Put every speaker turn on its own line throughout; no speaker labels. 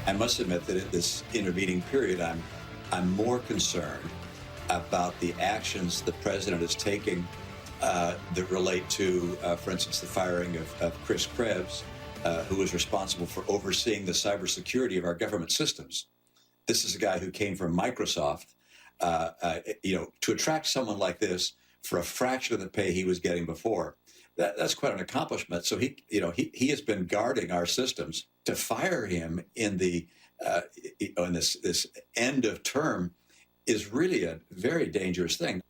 I must admit that in this intervening period, I'm more concerned about the actions the president is taking that relate to, for instance, the firing of Chris Krebs, who was responsible for overseeing the cybersecurity of our government systems. This is a guy who came from Microsoft. To attract someone like this for a fraction of the pay he was getting before, that's quite an accomplishment. So he has been guarding our systems. To fire him in the in this end of term is really a very dangerous thing.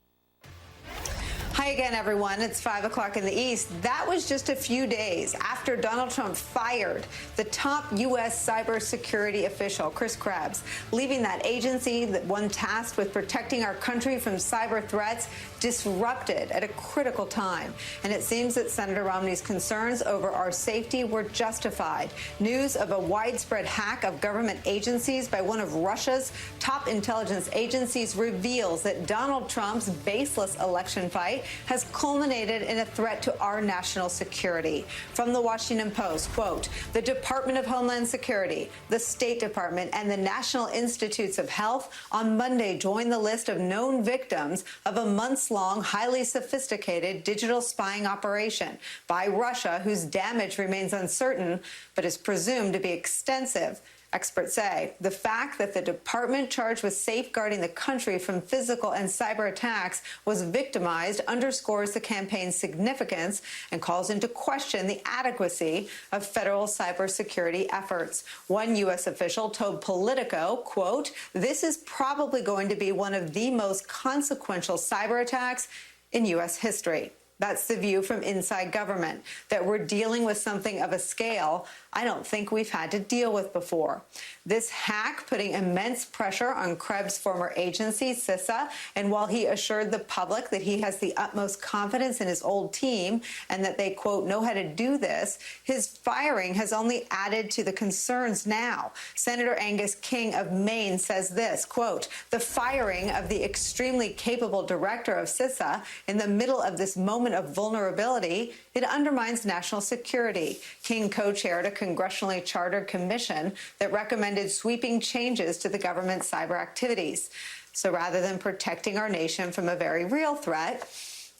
Hi again, everyone. It's 5 o'clock in the East. That was just a few days after Donald Trump fired the top U.S. cybersecurity official, Chris Krebs, leaving that agency, that one tasked with protecting our country from cyber threats, disrupted at a critical time. And it seems that Senator Romney's concerns over our safety were justified. News of a widespread hack of government agencies by one of Russia's top intelligence agencies reveals that Donald Trump's baseless election fight has culminated in a threat to our national security. From the Washington Post, quote, the Department of Homeland Security, the State Department, and the National Institutes of Health on Monday joined the list of known victims of a months-long, highly sophisticated digital spying operation by Russia, whose damage remains uncertain, but is presumed to be extensive. Experts say the fact that the department charged with safeguarding the country from physical and cyber attacks was victimized underscores the campaign's significance and calls into question the adequacy of federal cybersecurity efforts. One U.S. official told Politico, quote, this is probably going to be one of the most consequential cyber attacks in U.S. history. That's the view from inside government, that we're dealing with something of a scale I don't think we've had to deal with before. This hack putting immense pressure on Krebs' former agency, CISA, and while he assured the public that he has the utmost confidence in his old team and that they, quote, know how to do this, his firing has only added to the concerns now. Senator Angus King of Maine says this, quote, the firing of the extremely capable director of CISA in the middle of this moment of vulnerability, it undermines national security. King co-chaired a congressionally chartered commission that recommended sweeping changes to the government's cyber activities. So rather than protecting our nation from a very real threat,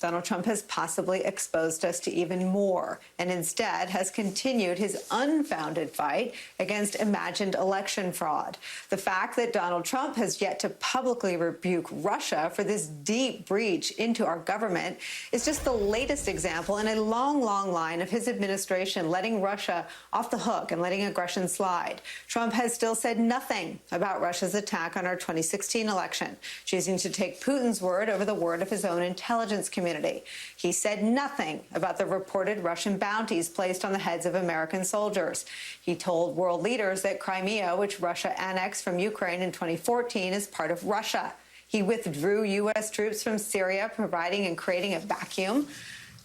Donald Trump has possibly exposed us to even more and instead has continued his unfounded fight against imagined election fraud. The fact that Donald Trump has yet to publicly rebuke Russia for this deep breach into our government is just the latest example in a long, long line of his administration letting Russia off the hook and letting aggression slide. Trump has still said nothing about Russia's attack on our 2016 election, choosing to take Putin's word over the word of his own intelligence community. He said nothing about the reported Russian bounties placed on the heads of American soldiers. He told world leaders that Crimea, which Russia annexed from Ukraine in 2014, is part of Russia. He withdrew U.S. troops from Syria, providing and creating a vacuum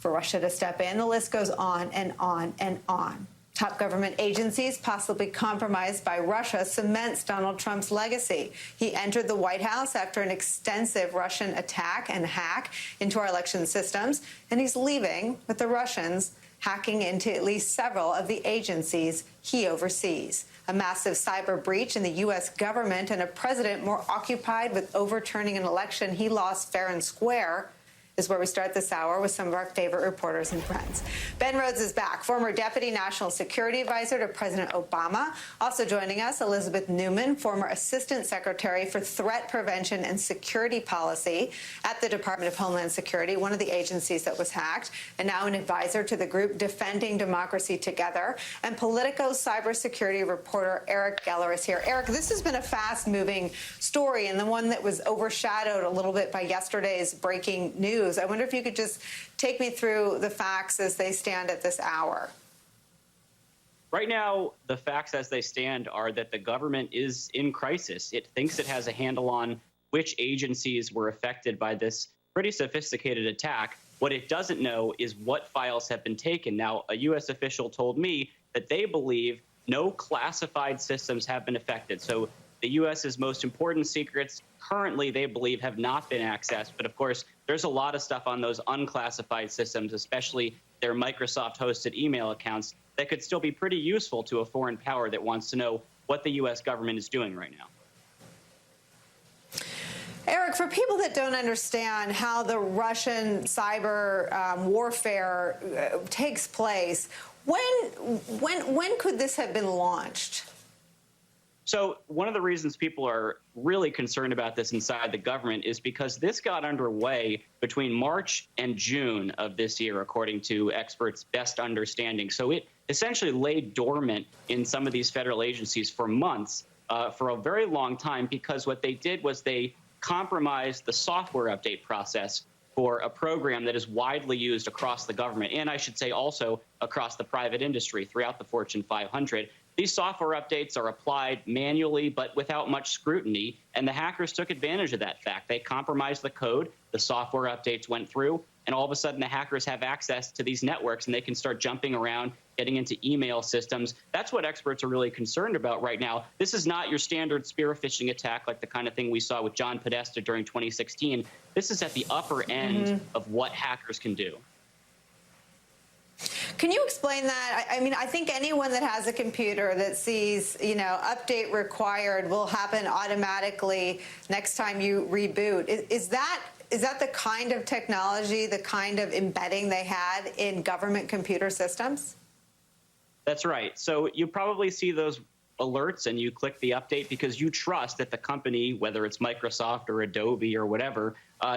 for Russia to step in. The list goes on and on and on. Top government agencies possibly compromised by Russia cements Donald Trump's legacy. He entered the White House after an extensive Russian attack and hack into our election systems, and he's leaving with the Russians hacking into at least several of the agencies he oversees. A massive cyber breach in the U.S. government and a president more occupied with overturning an election he lost fair and square is where we start this hour with some of our favorite reporters and friends. Ben Rhodes is back, former Deputy National Security Advisor to President Obama. Also joining us, Elizabeth Newman, former Assistant Secretary for Threat Prevention and Security Policy at the Department of Homeland Security, one of the agencies that was hacked, and now an advisor to the group Defending Democracy Together. And Politico's cybersecurity reporter Eric Geller is here. Eric, this has been a fast-moving story and the one that was overshadowed a little bit by yesterday's breaking news. I wonder if you could just take me through the facts as they stand at this hour.
Right now, the facts as they stand are that the government is in crisis. It thinks it has a handle on which agencies were affected by this pretty sophisticated attack. What it doesn't know is what files have been taken. Now, a U.S. official told me that they believe no classified systems have been affected. So the U.S.'s most important secrets currently, they believe, have not been accessed. But of course, there's a lot of stuff on those unclassified systems, especially their Microsoft-hosted email accounts, that could still be pretty useful to a foreign power that wants to know what the U.S. government is doing right now.
Eric, for people that don't understand how the Russian cyber warfare takes place, when could this have been launched?
So one of the reasons people are really concerned about this inside the government is because this got underway between March and June of this year, according to experts' best understanding. So it essentially lay dormant in some of these federal agencies for months, for a very long time, because what they did was they compromised the software update process for a program that is widely used across the government, and I should say also across the private industry throughout the Fortune 500. These software updates are applied manually, but without much scrutiny, and the hackers took advantage of that fact. They compromised the code, the software updates went through, and all of a sudden the hackers have access to these networks and they can start jumping around, getting into email systems. That's what experts are really concerned about right now. This is not your standard spear phishing attack like the kind of thing we saw with John Podesta during 2016. This is at the upper end of what hackers can do.
Can you explain that? I mean, I think anyone that has a computer that sees, update required will happen automatically next time you reboot. Is that the kind of technology, the kind of embedding they had in government computer systems?
That's right. So you probably see those alerts and you click the update because you trust that the company, whether it's Microsoft or Adobe or whatever,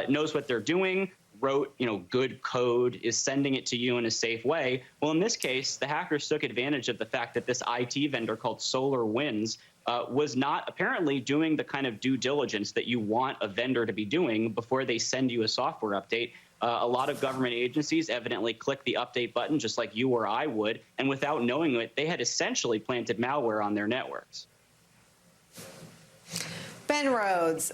knows what they're doing, wrote, good code, is sending it to you in a safe way. Well, in this case, the hackers took advantage of the fact that this IT vendor called SolarWinds was not apparently doing the kind of due diligence that you want a vendor to be doing before they send you a software update. A lot of government agencies evidently click the update button just like you or I would, and without knowing it, they had essentially planted malware on their networks.
Ben Rhodes,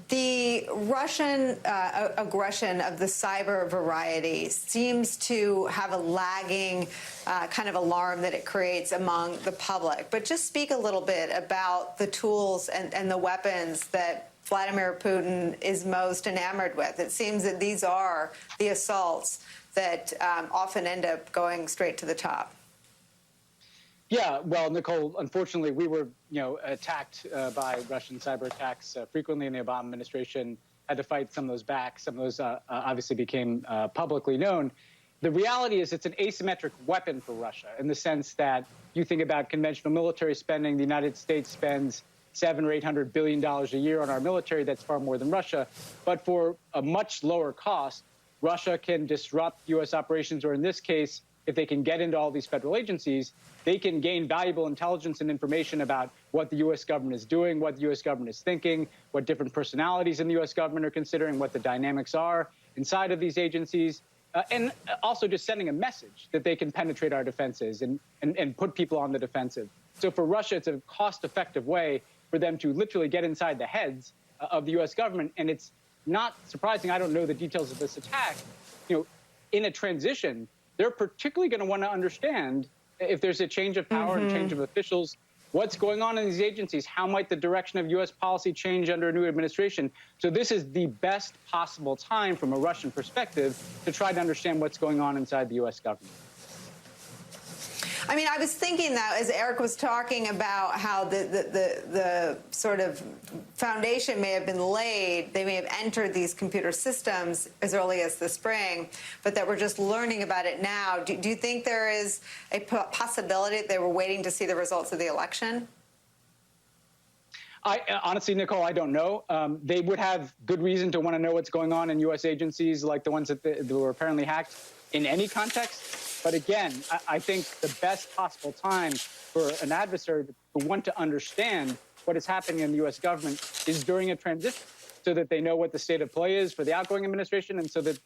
the Russian aggression of the cyber variety seems to have a lagging kind of alarm that it creates among the public. But just speak a little bit about the tools and the weapons that Vladimir Putin is most enamored with. It seems that these are the assaults that often end up going straight to the top.
Yeah, well, Nicole, unfortunately, we were, attacked by Russian cyber attacks frequently in the Obama administration, had to fight some of those back. Some of those obviously became publicly known. The reality is it's an asymmetric weapon for Russia in the sense that you think about conventional military spending. The United States spends $700 or $800 billion a year on our military. That's far more than Russia. But for a much lower cost, Russia can disrupt U.S. operations, or in this case, if they can get into all these federal agencies, they can gain valuable intelligence and information about what the U.S. government is doing, what the U.S. government is thinking, what different personalities in the U.S. government are considering, what the dynamics are inside of these agencies, and also just sending a message that they can penetrate our defenses and put people on the defensive. So for Russia, it's a cost-effective way for them to literally get inside the heads of the U.S. government. And it's not surprising, I don't know the details of this attack, in a transition, they're particularly going to want to understand if there's a change of power and change of officials, what's going on in these agencies, how might the direction of U.S. policy change under a new administration. So this is the best possible time from a Russian perspective to try to understand what's going on inside the U.S. government.
I mean, I was thinking that as Eric was talking about how the sort of foundation may have been laid, they may have entered these computer systems as early as the spring, but that we're just learning about it now. Do you think there is a possibility that they were waiting to see the results of the election?
Honestly, Nicole, I don't know. They would have good reason to want to know what's going on in U.S. agencies like the ones that were apparently hacked in any context. But again, I think the best possible time for an adversary to want to understand what is happening in the U.S. government is during a transition, so that they know what the state of play is for the outgoing administration, and so that,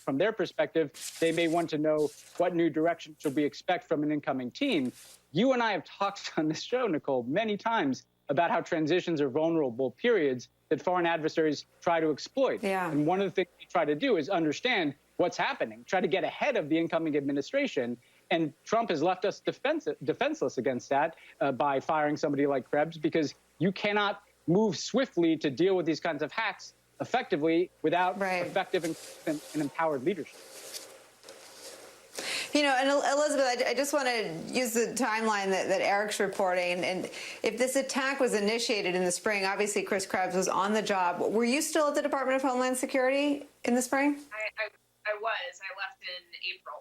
from their perspective, they may want to know what new direction should we expect from an incoming team. You and I have talked on this show, Nicole, many times about how transitions are vulnerable periods that foreign adversaries try to exploit.
Yeah.
And one of the things we try to do is understand what's happening, try to get ahead of the incoming administration. And Trump has left us defenseless against that by firing somebody like Krebs, because you cannot move swiftly to deal with these kinds of hacks effectively without effective and empowered leadership.
You know, and Elizabeth, I just want to use the timeline that Eric's reporting. And if this attack was initiated in the spring, obviously Chris Krebs was on the job. Were you still at the Department of Homeland Security in the spring?
I was. I left in April.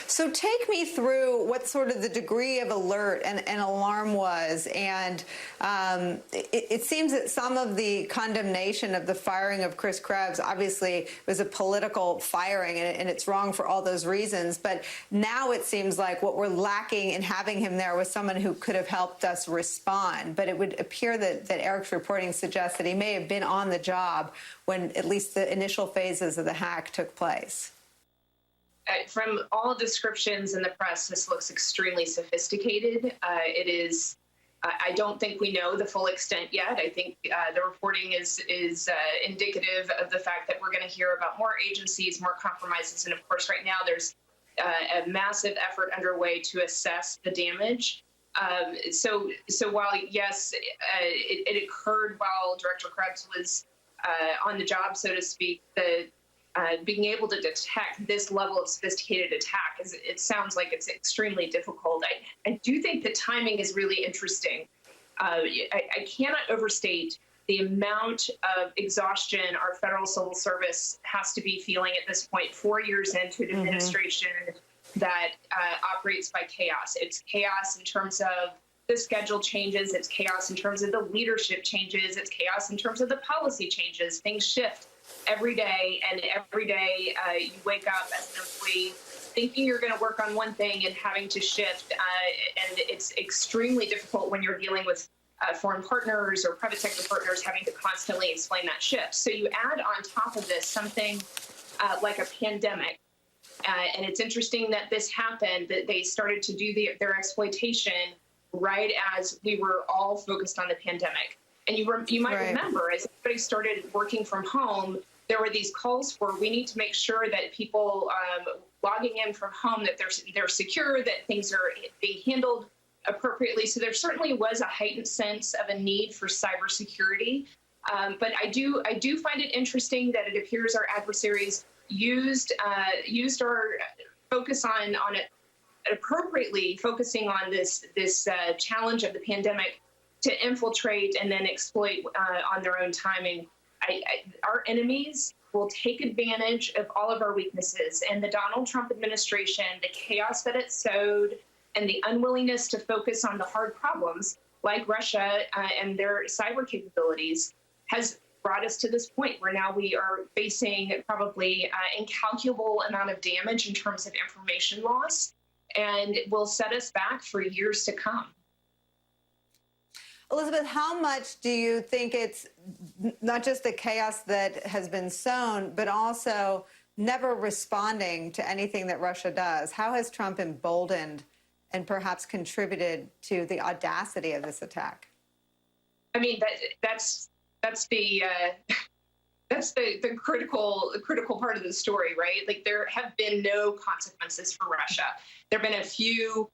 So take me through what sort of the degree of alert and alarm was. And it seems that some of the condemnation of the firing of Chris Krebs obviously was a political firing, and it's wrong for all those reasons. But now it seems like what we're lacking in having him there was someone who could have helped us respond. But it would appear that Eric's reporting suggests that he may have been on the job when at least the initial phases of the hack took place.
From all descriptions in the press, this looks extremely sophisticated. It is. I don't think we know the full extent yet. I think the reporting is indicative of the fact that we're going to hear about more agencies, more compromises, and of course, right now there's a massive effort underway to assess the damage. So while yes, it occurred while Director Krebs was on the job, so to speak, being able to detect this level of sophisticated attack, it sounds like it's extremely difficult. I do think the timing is really interesting. I cannot overstate the amount of exhaustion our federal civil service has to be feeling at this point, 4 years into an administration that operates by chaos. It's chaos in terms of the schedule changes. It's chaos in terms of the leadership changes. It's chaos in terms of the policy changes. Things shift every day, and every day you wake up as an employee thinking you're going to work on one thing and having to shift, and it's extremely difficult when you're dealing with foreign partners or private sector partners having to constantly explain that shift. So you add on top of this something like a pandemic, and it's interesting that this happened, that they started to do their exploitation right as we were all focused on the pandemic. And you might remember, as everybody started working from home, there were these calls for, we need to make sure that people logging in from home, that they're secure, that things are being handled appropriately. So there certainly was a heightened sense of a need for cybersecurity. But I do find it interesting that it appears our adversaries used our focus on it appropriately, focusing on this challenge of the pandemic to infiltrate and then exploit on their own timing. Our enemies will take advantage of all of our weaknesses, and the Donald Trump administration, the chaos that it sowed, and the unwillingness to focus on the hard problems like Russia and their cyber capabilities has brought us to this point where now we are facing probably incalculable amount of damage in terms of information loss, and will set us back for years to come.
Elizabeth, how much do you think it's not just the chaos that has been sown, but also never responding to anything that Russia does? How has Trump emboldened and perhaps contributed to the audacity of this attack?
I mean, that's the critical part of the story, right? Like, there have been no consequences for Russia. There have been a few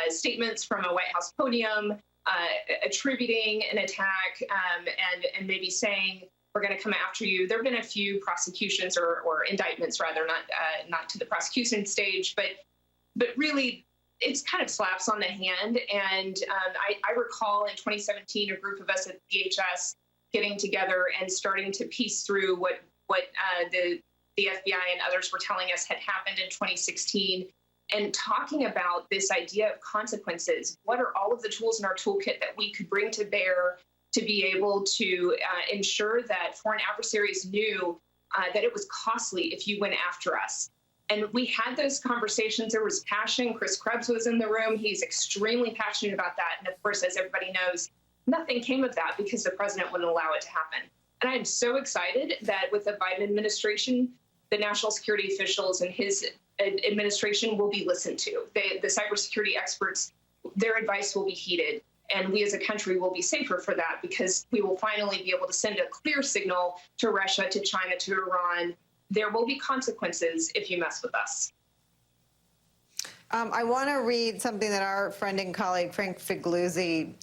statements from a White House podium attributing an attack and maybe saying we're going to come after you. There have been a few prosecutions or indictments, rather, not to the prosecution stage, but really it's kind of slaps on the hand. And I recall in 2017 a group of us at DHS getting together and starting to piece through what the FBI and others were telling us had happened in 2016. And talking about this idea of consequences. What are all of the tools in our toolkit that we could bring to bear to be able to ensure that foreign adversaries knew that it was costly if you went after us? And we had those conversations. There was passion. Chris Krebs was in the room. He's extremely passionate about that. And of course, as everybody knows, nothing came of that because the president wouldn't allow it to happen. And I'm so excited that with the Biden administration, the national security officials and his administration will be listened to. The cybersecurity experts, their advice will be heeded. And we as a country will be safer for that because we will finally be able to send a clear signal to Russia, to China, to Iran. There will be consequences if you mess with us.
I want to read something that our friend and colleague Frank Figluzzi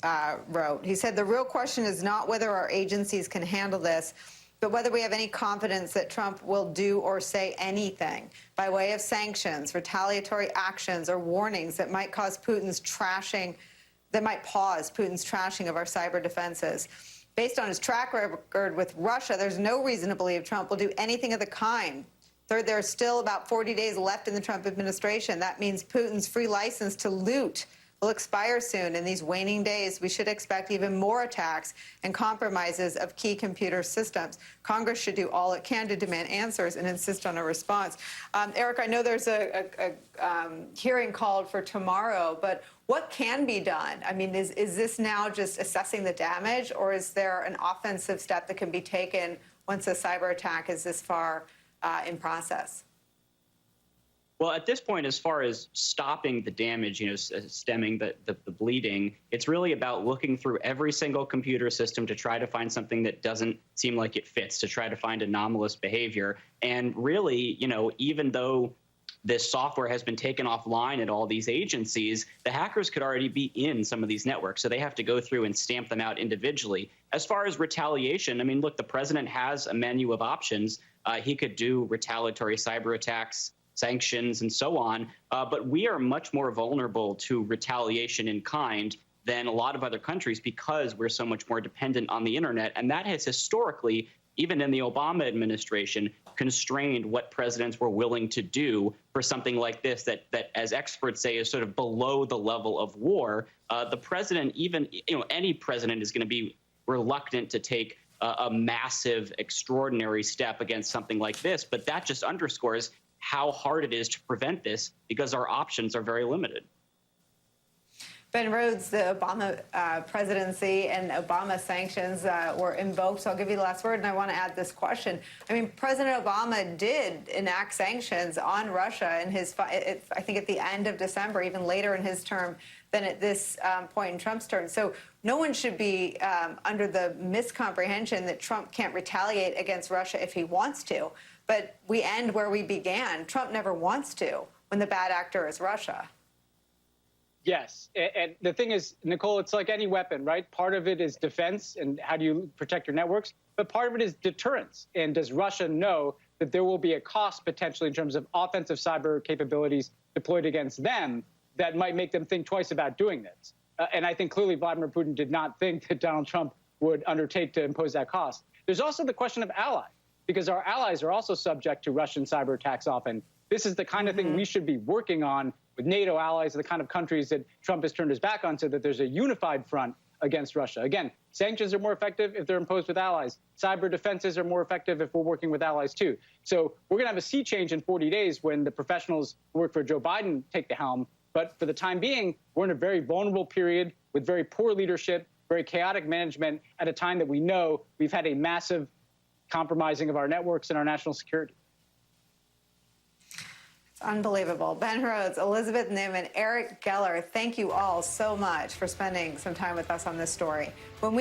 wrote. He said, the real question is not whether our agencies can handle this, but whether we have any confidence that Trump will do or say anything by way of sanctions, retaliatory actions, or warnings that might cause Putin's trashing, that might pause Putin's trashing of our cyber defenses. Based on his track record with Russia, there's no reason to believe Trump will do anything of the kind. Third, there are still about 40 days left in the Trump administration. That means Putin's free license to loot will expire soon. In these waning days, we should expect even more attacks and compromises of key computer systems. Congress should do all it can to demand answers and insist on a response. Eric, I know there's a hearing called for tomorrow, but what can be done? I mean, is this now just assessing the damage, or is there an offensive step that can be taken once a cyber attack is this far in process?
Well, at this point, as far as stopping the damage, stemming the bleeding, it's really about looking through every single computer system to try to find something that doesn't seem like it fits, to try to find anomalous behavior. And really, even though this software has been taken offline at all these agencies, the hackers could already be in some of these networks. So they have to go through and stamp them out individually. As far as retaliation, I mean, look, the president has a menu of options. He could do retaliatory cyber attacks, sanctions, and so on. But we are much more vulnerable to retaliation in kind than a lot of other countries because we're so much more dependent on the internet. And that has historically, even in the Obama administration, constrained what presidents were willing to do for something like this that as experts say, is sort of below the level of war. The president, even any president, is going to be reluctant to take a massive, extraordinary step against something like this. But that just underscores how hard it is to prevent this because our options are very limited.
Ben Rhodes, the Obama presidency and Obama sanctions were invoked. So I'll give you the last word, and I want to add this question. I mean, President Obama did enact sanctions on Russia in his, I think at the end of December, even later in his term than at this point in Trump's term. So no one should be under the miscomprehension that Trump can't retaliate against Russia if he wants to. But we end where we began. Trump never wants to when the bad actor is Russia.
Yes. And the thing is, Nicole, it's like any weapon, right? Part of it is defense and how do you protect your networks? But part of it is deterrence. And does Russia know that there will be a cost potentially in terms of offensive cyber capabilities deployed against them that might make them think twice about doing this? And I think clearly Vladimir Putin did not think that Donald Trump would undertake to impose that cost. There's also the question of allies, because our allies are also subject to Russian cyber attacks often. This is the kind of thing we should be working on with NATO allies, the kind of countries that Trump has turned his back on, so that there's a unified front against Russia. Again, sanctions are more effective if they're imposed with allies. Cyber defenses are more effective if we're working with allies too. So we're going to have a sea change in 40 days when the professionals who work for Joe Biden take the helm. But for the time being, we're in a very vulnerable period with very poor leadership, very chaotic management at a time that we know we've had a massive compromising of our networks and our national security.
It's unbelievable. Ben Rhodes, Elizabeth Newman, Eric Geller, thank you all so much for spending some time with us on this story. When we